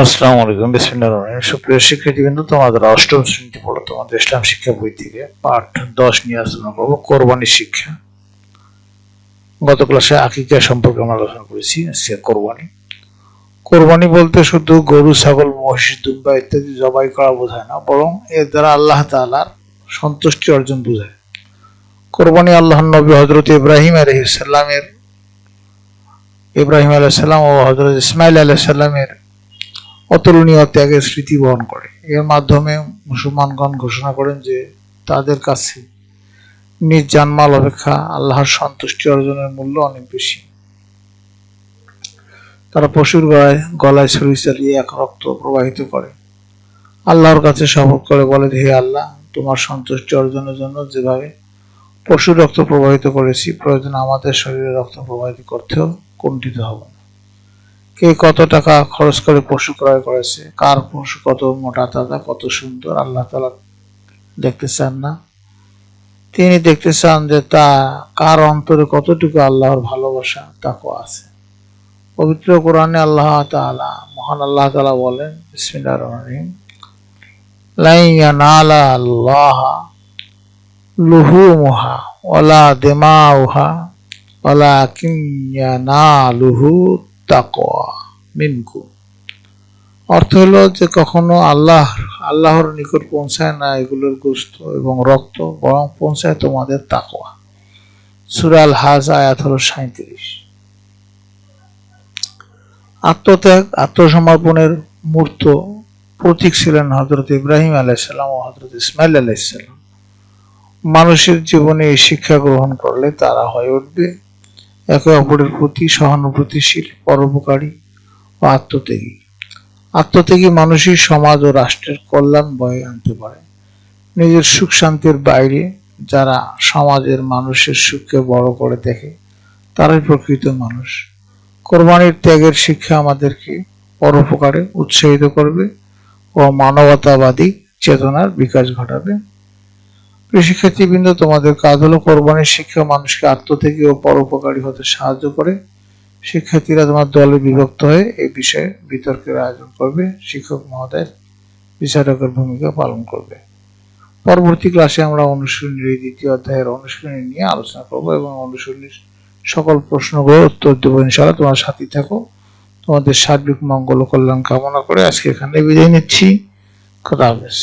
আসসালামু আলাইকুম, বিসমিল্লাহির রহমানির রহিম। সুপ্রিয় শিক্ষার্থীবৃন্দ, তোমাদের অষ্টম শ্রেণীতে পড়ো তোমাদের ইসলাম শিক্ষা বই থেকে পাঠ 10 নিয়ে আলোচনা করবো কোরবানির শিক্ষা। গত ক্লাসে আকিকা সম্পর্কে আমরা আলোচনা করেছি। আজকে কোরবানি। কোরবানি বলতে শুধু গরু, ছাগল, মহিষ, দুম্বা ইত্যাদি জবাই করা বোঝায় না, বরং এর দ্বারা আল্লাহ তাআলার সন্তুষ্টি অর্জন বোঝায়। কোরবানি আল্লাহর নবী হযরত ইব্রাহিম আলাইহিস সালাম ও হযরত ইসমাঈল আলাইহিস সালামের অতুলনীয় ত্যাগের স্মৃতি বহন করে। এর মাধ্যমে মুসলমানগণ ঘোষণা করেন যে তাদের কাছে নিজ জানমাল অপেক্ষা আল্লাহর সন্তুষ্টি অর্জনের মূল্য অনেক বেশি। তারা পশুর গলায় ছুরি চালিয়ে এক রক্ত প্রবাহিত করে আল্লাহর কাছে শপথ করে বলে, হে আল্লাহ, তোমার সন্তুষ্টি অর্জনের জন্য যেভাবে পশুর রক্ত প্রবাহিত করেছি, প্রয়োজনে আমাদের শরীরে রক্ত প্রবাহিত করতেও কুণ্ঠিত হব না। কে কত টাকা খরচ করে পশু ক্রয় করেছে, কার পশু কত মোটা তাজা, কত সুন্দর, আল্লাহ তাআলা দেখতে চান না। তিনি দেখতে চান যে তা কার অন্তরে কতটুকু আল্লাহর ভালোবাসা তাকওয়া আছে। পবিত্র কোরআনে মহান আল্লাহ তাআলা বলেন, বিসমিল্লাহির রহমানির রহিম, লা ইয়ানালা আল্লাহা লুহুমুহা ওয়ালা দিমাউহা ওয়ালাকিন ইয়ানালুহু তাকওয়া মিনকুম। অর্থ হলো যে কখনো আল্লাহর নিকট পৌঁছায় না এগুলোর গোশত এবং রক্ত, বরং পৌঁছায় তোমাদের তাকওয়া। সূরা আল হাজ আয়াত হলো 37। আত্মত্যাগ, আত্মসমর্পণের মূর্ত প্রতীক ছিলেন হযরত ইব্রাহিম আলাইহিস সালাম ও হযরত ইসমাঈল আলাইহিস সালাম। মানুষের জীবনে এই শিক্ষা গ্রহণ করলে তারা হয়ে উঠবে একে অপরের প্রতি সহানুভূতিশীল, পরোপকারী ও আত্মত্যাগী। আত্মত্যাগী মানুষই সমাজ ও রাষ্ট্রের কল্যাণ বয়ে আনতে পারে। নিজের সুখ শান্তির বাইরে যারা সমাজের মানুষের সুখকে বড় করে দেখে, তারাই প্রকৃত মানুষ। কোরবানির ত্যাগের শিক্ষা আমাদেরকে পরোপকারে উৎসাহিত করবে ও মানবতাবাদী চেতনার বিকাশ ঘটাবে। প্রিয় শিক্ষার্থীবৃন্দ, তোমাদের কাজ হলো কোরবানির শিক্ষা মানুষকে আত্মত্যাগী ও পরোপকারী হতে সাহায্য করে। শিক্ষার্থীরা তোমার দলে বিভক্ত হয়ে এই বিষয়ে বিতর্কের আয়োজন করবে। শিক্ষক মহোদয় বিচারকের ভূমিকা পালন করবে। পরবর্তী ক্লাসে আমরা অনুশীলনীর এই দ্বিতীয় অধ্যায়ের অনুশীলনী নিয়ে আলোচনা করব এবং অনুশীলনীর সকল প্রশ্নগুলো উত্তর দেবো ইনশাআল্লাহ। তোমার সাথে থাকো। তোমাদের সার্বিক মঙ্গল ও কল্যাণ কামনা করে আজকে এখানে বিদায় নিচ্ছি। খোদা হাফেজ।